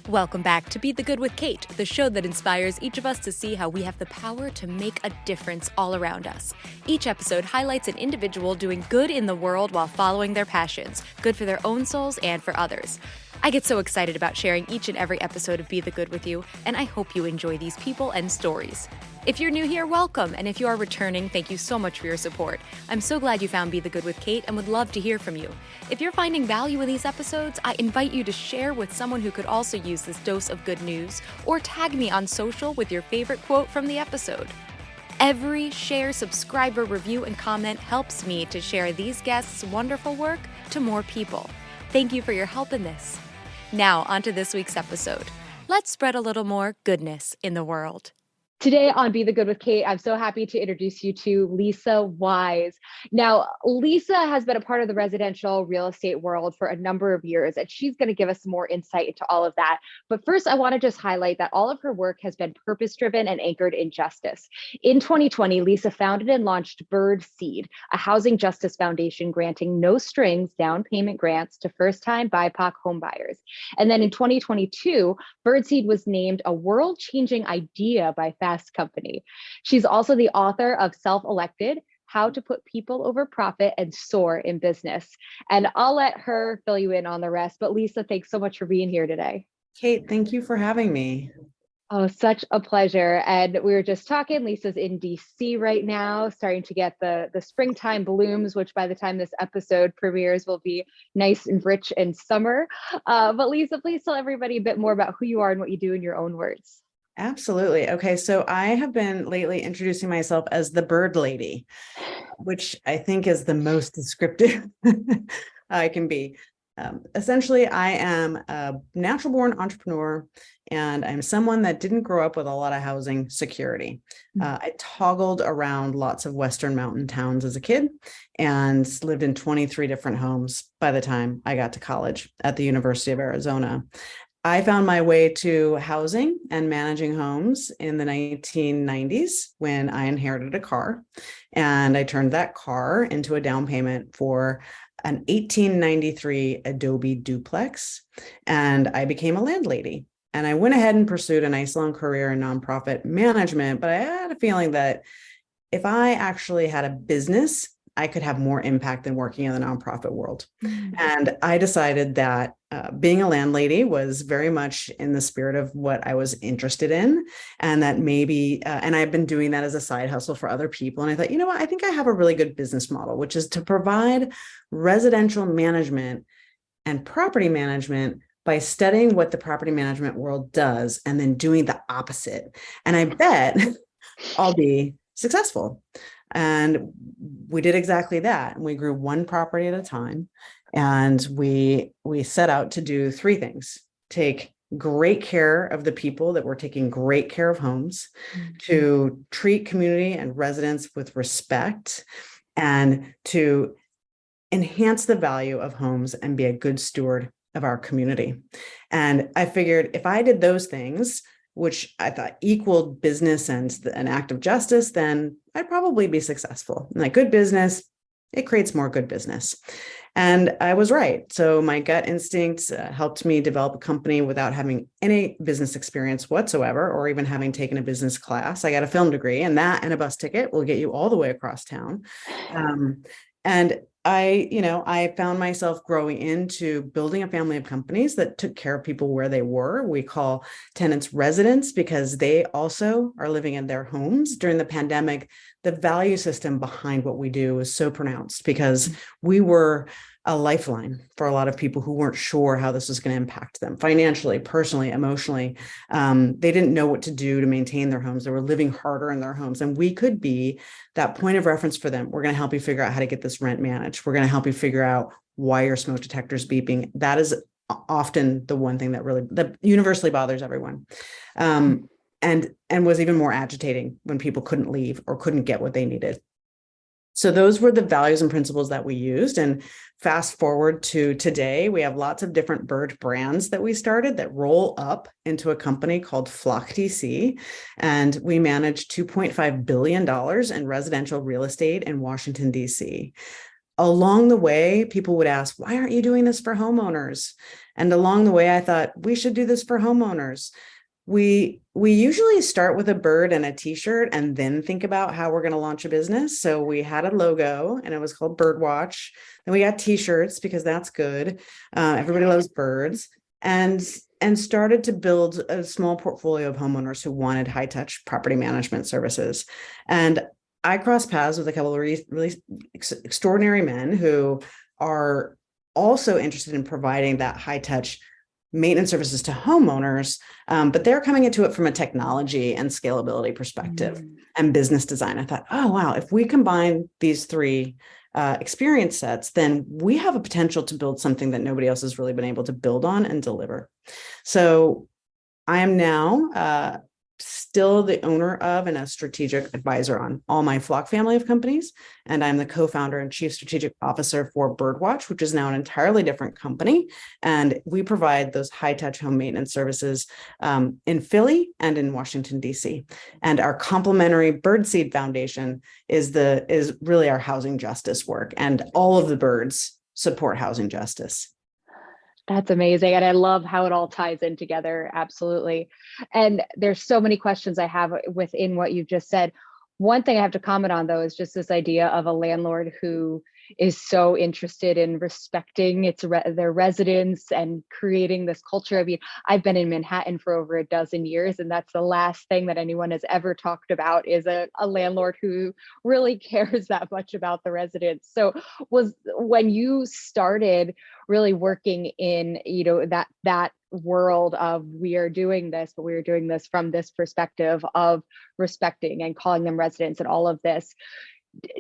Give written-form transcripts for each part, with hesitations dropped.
Welcome back to Be the Good with Kate, the show that inspires each of us to see how we have the power to make a difference all around us. Each episode highlights an individual doing good in the world while following their passions, good for their own souls and for others. I get so excited about sharing each and every episode of Be the Good with you, and I hope you enjoy these people and stories. If you're new here, welcome, and if you are returning, thank you so much for your support. I'm so glad you found Be the Good with Kate and would love to hear from you. If you're finding value in these episodes, I invite you to share with someone who could also use this dose of good news, or tag me on social with your favorite quote from the episode. Every share, subscriber, review, and comment helps me to share these guests' wonderful work to more people. Thank you for your help in this. Now, on to this week's episode. Let's spread a little more goodness in the world. Today on Be the Good with Kate, I'm so happy to introduce you to Lisa Wise. Now, Lisa has been a part of the residential real estate world for a number of years, and she's going to give us more insight into all of that. But first, I want to just highlight that all of her work has been purpose-driven and anchored in justice. In 2020, Lisa founded and launched BirdSeed, a housing justice foundation granting no strings down payment grants to first-time BIPOC homebuyers. And then in 2022, BirdSeed was named a world-changing idea by Fast Company. She's also the author of Self-Elected, How to Put People Over Profit and Soar in Business. And I'll let her fill you in on the rest. But Lisa, thanks so much for being here today. Kate, thank you for having me. Oh, such a pleasure. And we were just talking, Lisa's in DC right now, starting to get the springtime blooms, which by the time this episode premieres will be nice and rich in summer. But Lisa, please tell everybody a bit more about who you are and what you do in your own words. Absolutely. Okay, so I have been lately introducing myself as the bird lady, which I think is the most descriptive I can be. Essentially, I am a natural born entrepreneur, and I'm someone that didn't grow up with a lot of housing security. I toggled around lots of Western mountain towns as a kid and lived in 23 different homes by the time I got to college at the University of Arizona. I found my way to housing and managing homes in the 1990s when I inherited a car, and I turned that car into a down payment for an 1893 Adobe duplex, and I became a landlady. And I went ahead and pursued a nice long career in nonprofit management, but I had a feeling that if I actually had a business, I could have more impact than working in the nonprofit world. And I decided that being a landlady was very much in the spirit of what I was interested in, and that maybe, and I've been doing that as a side hustle for other people. And I thought, you know what, I think I have a really good business model, which is to provide residential management and property management by studying what the property management world does and then doing the opposite. And I bet I'll be successful. And we did exactly that. We grew one property at a time. And we set out to do three things: take great care of the people that were taking great care of homes, to treat community and residents with respect, and to enhance the value of homes and be a good steward of our community. And I figured if I did those things, which I thought equaled business and an act of justice, then I'd probably be successful. Like good business, it creates more good business. And I was right. So my gut instincts helped me develop a company without having any business experience whatsoever, or even having taken a business class. I got a film degree, and that and a bus ticket will get you all the way across town. And I found myself growing into building a family of companies that took care of people where they were. We call tenants residents because they also are living in their homes. During the pandemic, the value system behind what we do was so pronounced because we were a lifeline for a lot of people who weren't sure how this was going to impact them financially, personally, emotionally. They didn't know what to do to maintain their homes. They were living harder in their homes. And we could be that point of reference for them. We're going to help you figure out how to get this rent managed. We're going to help you figure out why your smoke detector is beeping. That is often the one thing that universally bothers everyone. And was even more agitating when people couldn't leave or couldn't get what they needed. So those were the values and principles that we used. And fast forward to today, we have lots of different bird brands that we started that roll up into a company called Flock DC. And we manage $2.5 billion in residential real estate in Washington, DC. along the way, people would ask, why aren't you doing this for homeowners? And along the way, I thought we should do this for homeowners. We usually start with a bird and a t-shirt and then think about how we're going to launch a business. So we had a logo and it was called BirdWatch. Then we got t-shirts because that's good. Everybody loves birds, and started to build a small portfolio of homeowners who wanted high touch property management services. And I crossed paths with a couple of really extraordinary men who are also interested in providing that high touch maintenance services to homeowners, but they're coming into it from a technology and scalability perspective and business design. I thought, oh, wow, if we combine these three experience sets, then we have a potential to build something that nobody else has really been able to build on and deliver. So I am now still the owner of and a strategic advisor on all my Flock family of companies. And I'm the co-founder and chief strategic officer for BirdWatch, which is now an entirely different company. And we provide those high-touch home maintenance services in Philly and in Washington, DC. And our complementary Birdseed Foundation is really our housing justice work. And all of the birds support housing justice. That's amazing. And I love how it all ties in together. Absolutely. And there's so many questions I have within what you've just said. One thing I have to comment on, though, is just this idea of a landlord who is so interested in respecting their residents and creating this culture. I mean, I've been in Manhattan for over a dozen years, and that's the last thing that anyone has ever talked about is a landlord who really cares that much about the residents. So was when you started really working in, that world of we are doing this, but we are doing this from this perspective of respecting and calling them residents and all of this,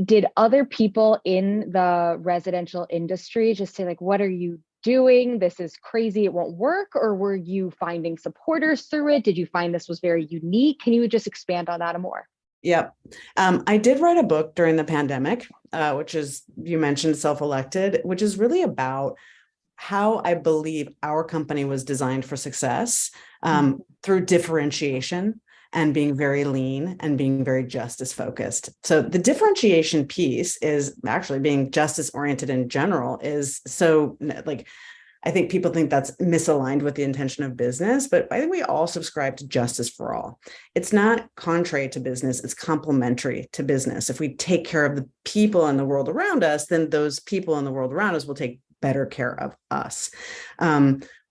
did other people in the residential industry just say, like, what are you doing? This is crazy. It won't work. Or were you finding supporters through it? Did you find this was very unique? Can you just expand on that more? Yep. I did write a book during the pandemic, which is, you mentioned Self-Elected, which is really about how I believe our company was designed for success through differentiation and being very lean and being very justice focused. So the differentiation piece is actually being justice oriented in general is so like, I think people think that's misaligned with the intention of business, but I think we all subscribe to justice for all. It's not contrary to business, it's complementary to business. If we take care of the people in the world around us, then those people in the world around us will take better care of us.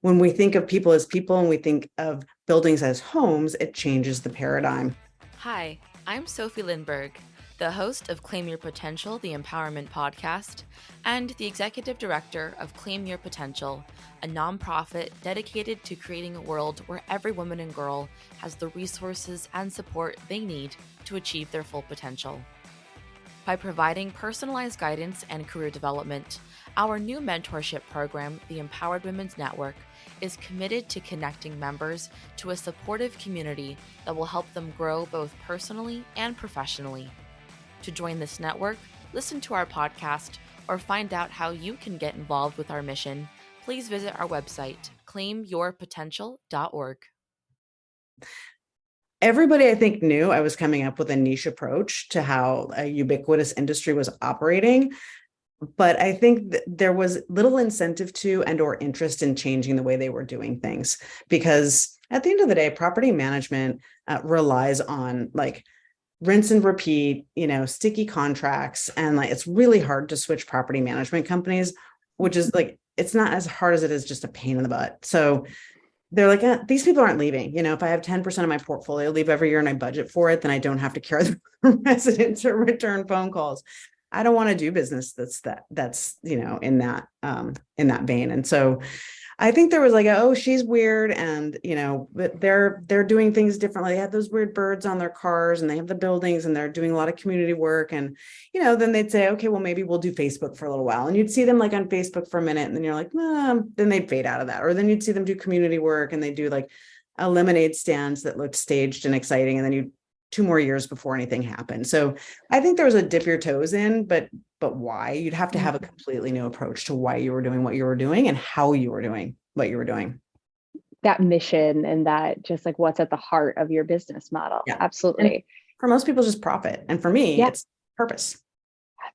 When we think of people as people and we think of buildings as homes, it changes the paradigm. Hi, I'm Sophie Lindberg, the host of Claim Your Potential, the Empowerment Podcast, and the executive director of Claim Your Potential, a nonprofit dedicated to creating a world where every woman and girl has the resources and support they need to achieve their full potential. By providing personalized guidance and career development, our new mentorship program, the Empowered Women's Network, is committed to connecting members to a supportive community that will help them grow both personally and professionally. To join this network, listen to our podcast, or find out how you can get involved with our mission, please visit our website, claimyourpotential.org. Everybody, I think, knew I was coming up with a niche approach to how a ubiquitous industry was operating. But I think there was little incentive to and or interest in changing the way they were doing things. Because at the end of the day, property management relies on like rinse and repeat, sticky contracts. And like, it's really hard to switch property management companies, which is like, it's not as hard as it is just a pain in the butt. So they're like, these people aren't leaving. If I have 10% of my portfolio leave every year and I budget for it, then I don't have to carry the residents or return phone calls. I don't want to do business that's in that vein. And so I think there was like, oh, she's weird. And, but they're doing things differently. They have those weird birds on their cars and they have the buildings and they're doing a lot of community work. And, then they'd say, okay, well, maybe we'll do Facebook for a little while. And you'd see them like on Facebook for a minute and then you're like, then they'd fade out of that. Or then you'd see them do community work and they do like a lemonade stands that looked staged and exciting. And then you 2 more years before anything happened. So I think there was a dip your toes in, but why? You'd have to have a completely new approach to why you were doing what you were doing and how you were doing what you were doing. That mission and that just like what's at the heart of your business model. Yeah. Absolutely. And for most people, just profit. And for me, it's purpose.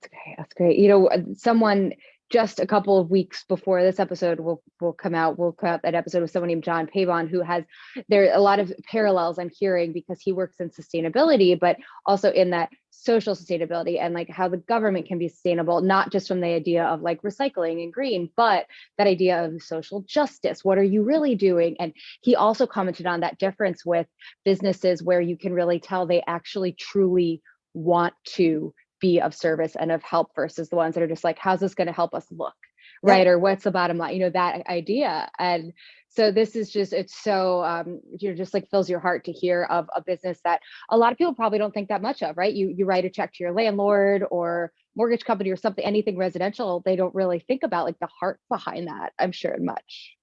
That's great. That's great. You know, someone just a couple of weeks before this episode will come out, we'll put out that episode with someone named John Pavon, who has, there are a lot of parallels I'm hearing because he works in sustainability, but also in that social sustainability and like how the government can be sustainable, not just from the idea of like recycling and green, but that idea of social justice. What are you really doing? And he also commented on that difference with businesses where you can really tell they actually truly want to be of service and of help versus the ones that are just like, how's this going to help us look, right? Or what's the bottom line, you know, that idea. And so this is just, it's so, you're just like fills your heart to hear of a business that a lot of people probably don't think that much of, right? You write a check to your landlord or mortgage company or something, anything residential, they don't really think about like the heart behind that, I'm sure much.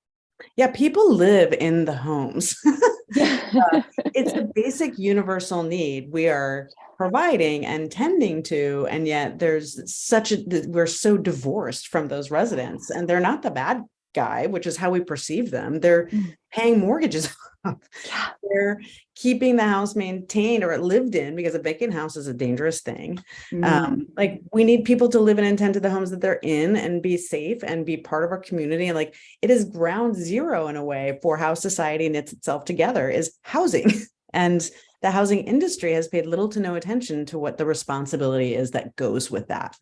Yeah, people live in the homes. Yeah. It's a basic universal need we are providing and tending to, and yet we're so divorced from those residents, and they're not the bad guy, which is how we perceive them. They're paying mortgages off. Yeah. They're keeping the house maintained or lived in, because a vacant house is a dangerous thing. Like, we need people to live in and tend to the homes that they're in and be safe and be part of our community. And like, it is ground zero in a way for how society knits itself together is housing. And the housing industry has paid little to no attention to what the responsibility is that goes with that.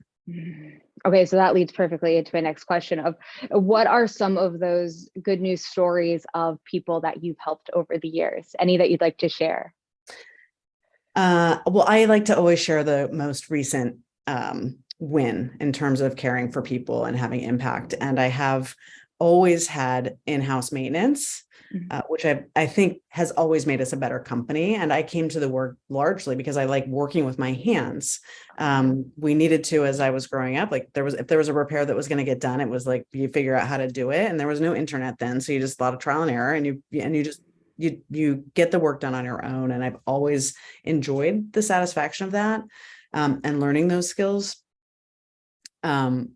Okay, so that leads perfectly into my next question of what are some of those good news stories of people that you've helped over the years? Any that you'd like to share? Well, I like to always share the most recent win in terms of caring for people and having impact. And I have always had in-house maintenance, which I think has always made us a better company. And I came to the work largely because I like working with my hands. We needed to, as I was growing up, like if there was a repair that was going to get done, it was like, you figure out how to do it. And there was no internet then. So you just a lot of trial and error, and you get the work done on your own. And I've always enjoyed the satisfaction of that, and learning those skills. And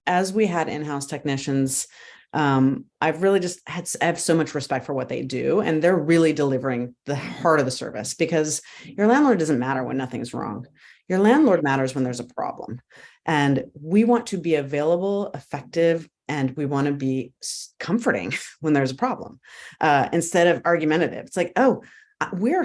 as we had in-house technicians, I've really I have so much respect for what they do, and they're really delivering the heart of the service, because your landlord doesn't matter when nothing's wrong. Your landlord matters when there's a problem. And we want to be available, effective, and we want to be comforting when there's a problem, instead of argumentative. It's like, oh, we are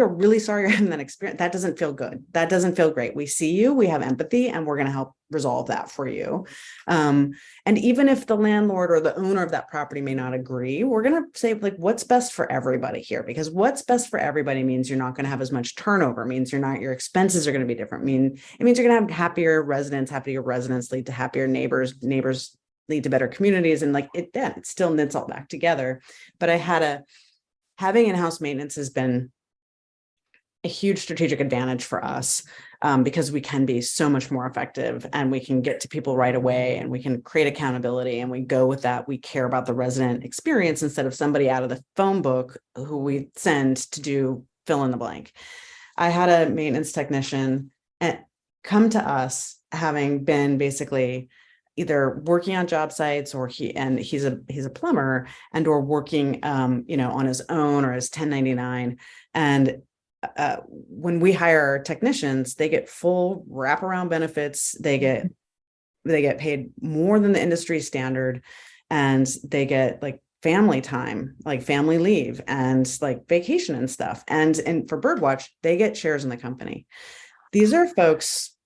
really sorry you're having that experience. That doesn't feel good. That doesn't feel great. We see you, we have empathy, and we're going to help resolve that for you. And even if the landlord or the owner of that property may not agree, we're going to say, like, what's best for everybody here? Because what's best for everybody means you're not going to have as much turnover, means your expenses are going to be different. It means you're going to have happier residents lead to happier neighbors lead to better communities. And like it still knits all back together. But having in-house maintenance has been a huge strategic advantage for us, because we can be so much more effective, and we can get to people right away, and we can create accountability, and we go with that. We care about the resident experience instead of somebody out of the phone book who we send to do fill in the blank. I had a maintenance technician come to us having been basically either working on job sites, or he's a plumber, and or working on his own or his 1099. And when we hire technicians, they get full wraparound benefits. They get paid more than the industry standard, and they get like family time, like family leave and like vacation and stuff. And for BirdWatch, they get shares in the company. These are folks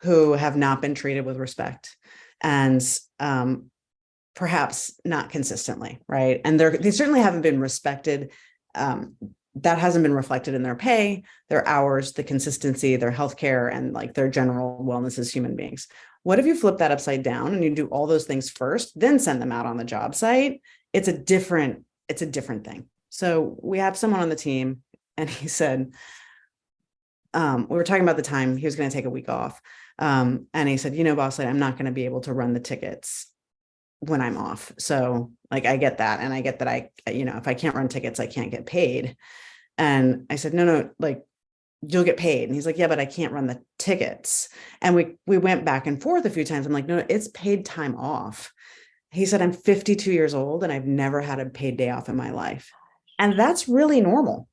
who have not been treated with respect, and perhaps not consistently, right? And they certainly haven't been respected. That hasn't been reflected in their pay, their hours, the consistency, their healthcare, and like their general wellness as human beings. What if you flip that upside down and you do all those things first, then send them out on the job site? It's a different thing. So we have someone on the team, and he said, we were talking about the time he was going to take a week off. And he said, boss, I'm not going to be able to run the tickets when I'm off. So like, I get that. And I get that if I can't run tickets, I can't get paid. And I said, no, like you'll get paid. And he's like, yeah, but I can't run the tickets. And we went back and forth a few times. I'm like, no, it's paid time off. He said, I'm 52 years old and I've never had a paid day off in my life. And that's really normal.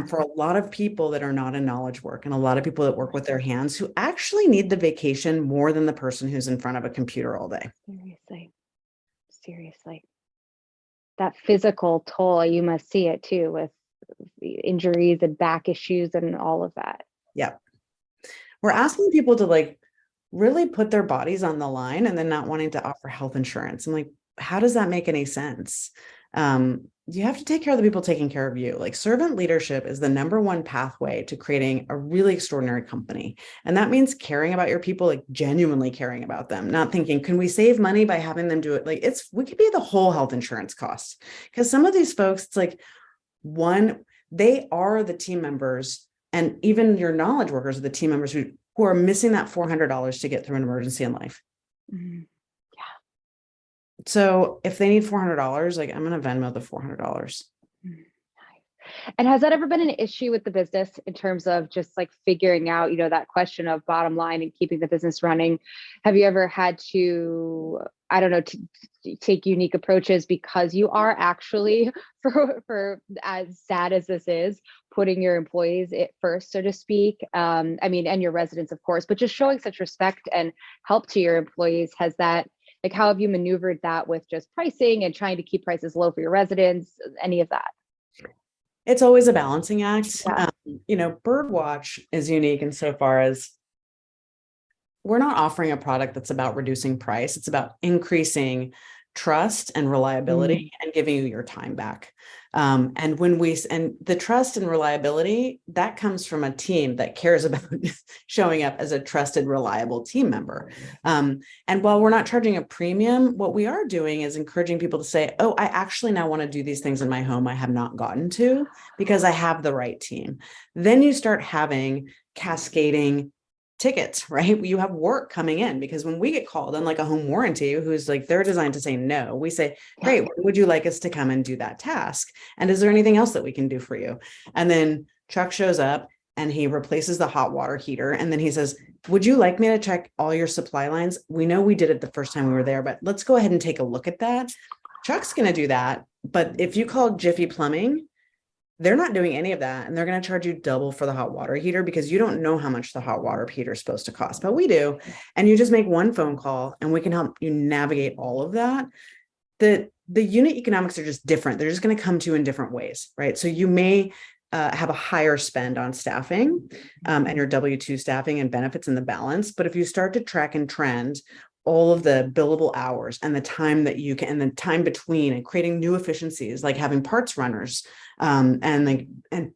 for a lot of people that are not in knowledge work and a lot of people that work with their hands who actually need the vacation more than the person who's in front of a computer all day. Seriously. That physical toll, you must see it too with injuries and back issues and all of that. Yeah. We're asking people to like really put their bodies on the line and then not wanting to offer health insurance. I'm like, how does that make any sense? You have to take care of the people taking care of you. Like servant leadership is the number one pathway to creating a really extraordinary company. And that means caring about your people, like genuinely caring about them, not thinking, can we save money by having them do it? Like we could be the whole health insurance cost. Because some of these folks, it's like they are the team members, and even your knowledge workers are the team members who are missing that $400 to get through an emergency in life. Mm-hmm. So if they need $400, like I'm going to Venmo the $400. And has that ever been an issue with the business in terms of just like figuring out, that question of bottom line and keeping the business running? Have you ever had to, I don't know, to take unique approaches because you are actually, for as sad as this is, putting your employees at first, so to speak? And your residents, of course, but just showing such respect and help to your employees. Has that, like, how have you maneuvered that with just pricing and trying to keep prices low for your residents? Any of that? It's always a balancing act. Yeah. BirdWatch is unique insofar as we're not offering a product that's about reducing price. It's about increasing trust and reliability and giving you your time back. And the trust and reliability, that comes from a team that cares about showing up as a trusted, reliable team member. And while we're not charging a premium, what we are doing is encouraging people to say, oh, I actually now want to do these things in my home I have not gotten to because I have the right team. Then you start having cascading tickets, right? You have work coming in, because when we get called on like a home warranty, who's like, they're designed to say no, we say, great, would you like us to come and do that task? And is there anything else that we can do for you? And then Chuck shows up and he replaces the hot water heater. And then he says, would you like me to check all your supply lines? We know we did it the first time we were there, but let's go ahead and take a look at that. Chuck's going to do that. But if you call Jiffy Plumbing, they're not doing any of that. And they're going to charge you double for the hot water heater because you don't know how much the hot water heater is supposed to cost, but we do. And you just make one phone call and we can help you navigate all of that. The unit economics are just different. They're just going to come to you in different ways, right? So you may have a higher spend on staffing and your W-2 staffing and benefits in the balance. But if you start to track and trend all of the billable hours and the time that you can, and the time between, and creating new efficiencies, like having parts runners, and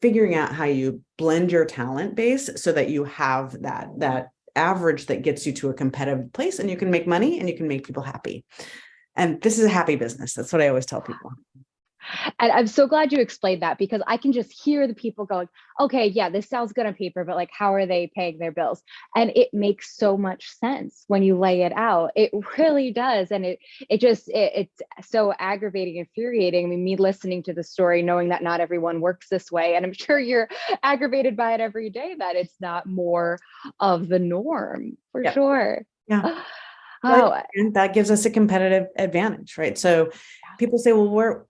figuring out how you blend your talent base so that you have that average that gets you to a competitive place, and you can make money and you can make people happy. And this is a happy business. That's what I always tell people. And I'm so glad you explained that, because I can just hear the people going, okay, yeah, this sounds good on paper, but like, how are they paying their bills? And it makes so much sense when you lay it out. It really does. And it's so aggravating, infuriating. I mean, me listening to the story, knowing that not everyone works this way. And I'm sure you're aggravated by it every day, that it's not more of the norm, for sure. Yeah. Oh, and that gives us a competitive advantage, right? So people say, well,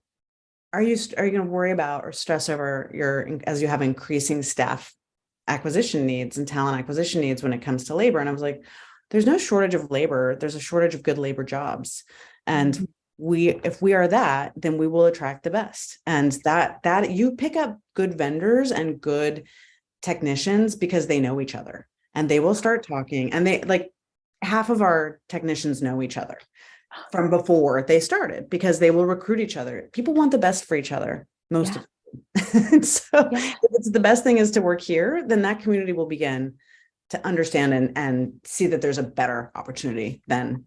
are you going to worry about or stress over as you have increasing staff acquisition needs and talent acquisition needs when it comes to labor? And I was like, there's no shortage of labor. There's a shortage of good labor jobs. And if we are that, then we will attract the best. And that you pick up good vendors and good technicians because they know each other, and they will start talking, and they like half of our technicians know each other from before they started because they will recruit each other. People want the best for each other, most of them. So if it's the best thing is to work here, then that community will begin to understand and see that there's a better opportunity than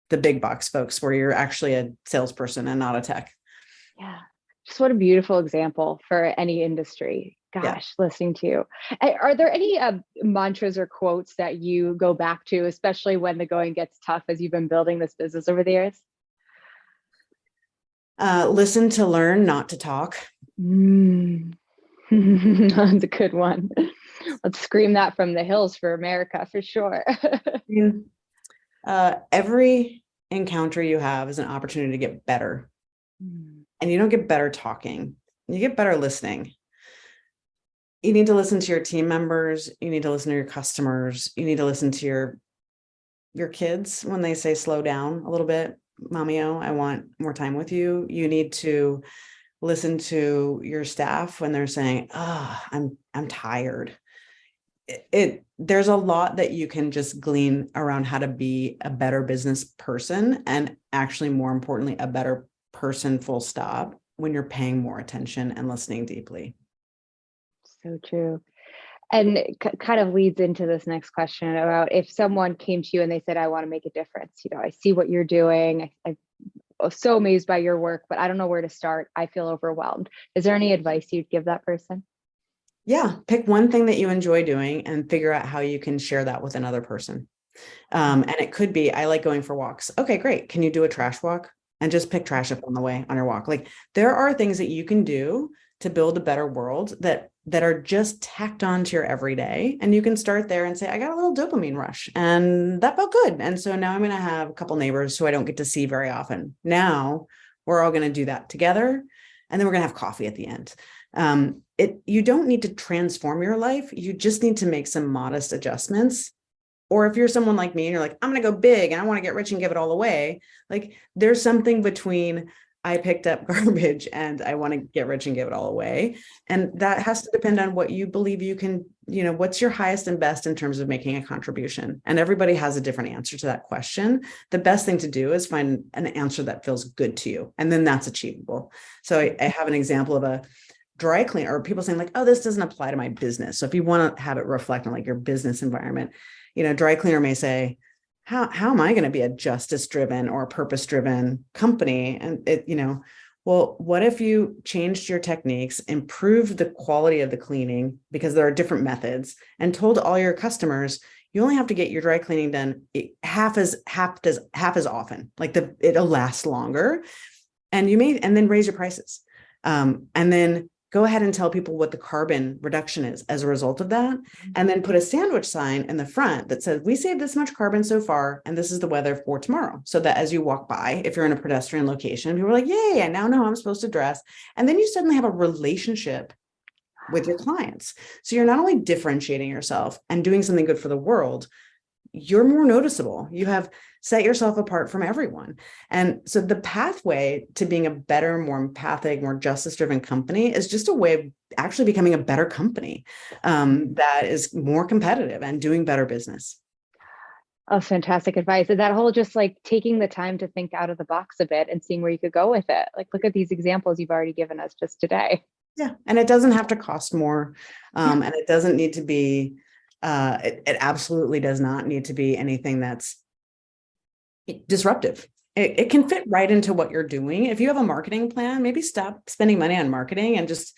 the big box folks where you're actually a salesperson and not a tech. Yeah. Just what a beautiful example for any industry. Gosh, listening to you. Are there any mantras or quotes that you go back to, especially when the going gets tough, as you've been building this business over the years? Listen to learn, not to talk. That's a good one. Let's scream that from the hills for America, for sure. Every encounter you have is an opportunity to get better. And you don't get better talking. You get better listening. You need to listen to your team members. You need to listen to your customers. You need to listen to your kids when they say, slow down a little bit. Mommy-o, I want more time with you. You need to listen to your staff when they're saying, oh, I'm tired. There's a lot that you can just glean around how to be a better business person, and actually, more importantly, a better person, full stop, when you're paying more attention and listening deeply. So true. And kind of leads into this next question about if someone came to you and they said, I want to make a difference. I see what you're doing. I'm so amazed by your work, but I don't know where to start. I feel overwhelmed. Is there any advice you'd give that person? Yeah, pick one thing that you enjoy doing and figure out how you can share that with another person. And it could be, I like going for walks. Okay, great. Can you do a trash walk? And just pick trash up on the way on your walk. Like, there are things that you can do to build a better world that are just tacked on to your everyday. And you can start there and say, I got a little dopamine rush and that felt good. And so now I'm going to have a couple neighbors who I don't get to see very often. Now we're all going to do that together. And then we're going to have coffee at the end. You don't need to transform your life. You just need to make some modest adjustments. Or if you're someone like me and you're like, I'm going to go big and I want to get rich and give it all away. Like, there's something between I picked up garbage and I want to get rich and give it all away. And that has to depend on what you believe you can, what's your highest and best in terms of making a contribution. And everybody has a different answer to that question. The best thing to do is find an answer that feels good to you. And then that's achievable. So I have an example of a dry cleaner, or people saying like, oh, this doesn't apply to my business. So if you want to have it reflect on like your business environment, dry cleaner may say, how am I going to be a justice-driven or purpose-driven company? And well, what if you changed your techniques, improved the quality of the cleaning because there are different methods, and told all your customers, you only have to get your dry cleaning done half as often, like it'll last longer, and then raise your prices, and then go ahead and tell people what the carbon reduction is as a result of that. And then put a sandwich sign in the front that says, we saved this much carbon so far, and this is the weather for tomorrow. So that as you walk by, if you're in a pedestrian location, people are like, yay, I now know how I'm supposed to dress. And then you suddenly have a relationship with your clients. So you're not only differentiating yourself and doing something good for the world, you're more noticeable. You have set yourself apart from everyone. And so the pathway to being a better, more empathic, more justice-driven company is just a way of actually becoming a better company that is more competitive and doing better business. Oh, fantastic advice. And that whole just like taking the time to think out of the box a bit and seeing where you could go with it. Like, look at these examples you've already given us just today. Yeah. And it doesn't have to cost more. And it doesn't need to be, it absolutely does not need to be anything that's disruptive. It can fit right into what you're doing. If you have a marketing plan, maybe stop spending money on marketing and just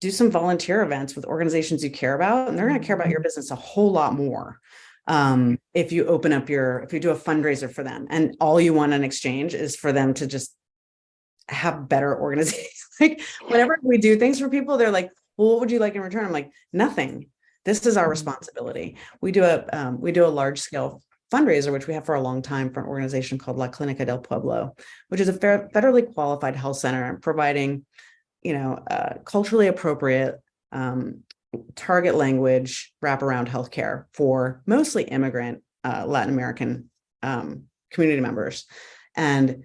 do some volunteer events with organizations you care about, and they're going to care about your business a whole lot more. If you do a fundraiser for them and all you want in exchange is for them to just have better organizations. Like, whenever we do things for people, they're like, well, what would you like in return? I'm like, nothing. This is our responsibility. We do a large scale fundraiser, which we have for a long time, for an organization called La Clínica del Pueblo, which is a federally qualified health center providing, culturally appropriate, target language, wraparound healthcare for mostly immigrant Latin American community members. And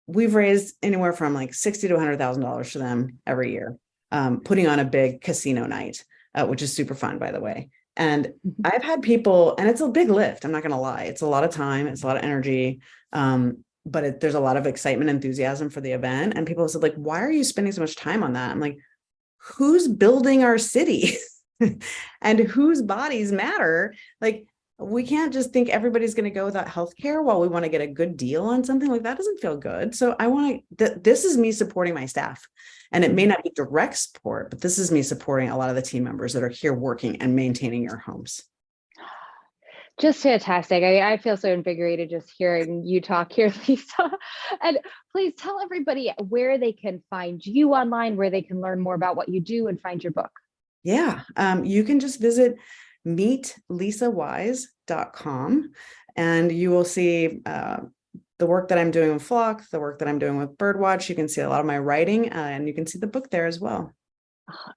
we've raised anywhere from like $60,000 to $100,000 for them every year, putting on a big casino night, which is super fun, by the way. And I've had people, and it's a big lift, I'm not going to lie. It's a lot of time. It's a lot of energy. But there's a lot of excitement, enthusiasm for the event. And people said, like, why are you spending so much time on that? I'm like, who's building our city and whose bodies matter? Like, we can't just think everybody's going to go without healthcare while we want to get a good deal on something. Like, that doesn't feel good. So this is me supporting my staff, and it may not be direct support, but this is me supporting a lot of the team members that are here working and maintaining your homes. Just fantastic. I feel so invigorated just hearing you talk here, Lisa. And please tell everybody where they can find you online, where they can learn more about what you do and find your book. Yeah, you can just visit meetlisawise.com, and you will see the work that I'm doing with Flock, the work that I'm doing with BirdWatch. You can see a lot of my writing, and you can see the book there as well.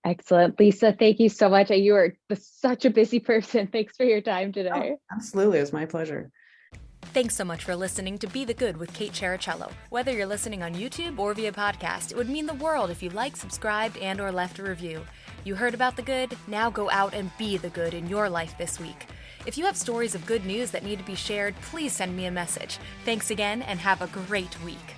Excellent. Lisa, thank you so much. You are such a busy person. Thanks for your time today. Oh, absolutely. It was my pleasure. Thanks so much for listening to Be the Good with Kate Chericello. Whether you're listening on YouTube or via podcast, it would mean the world if you liked, subscribed, and or left a review. You heard about the good? Now go out and be the good in your life this week. If you have stories of good news that need to be shared, please send me a message. Thanks again and have a great week.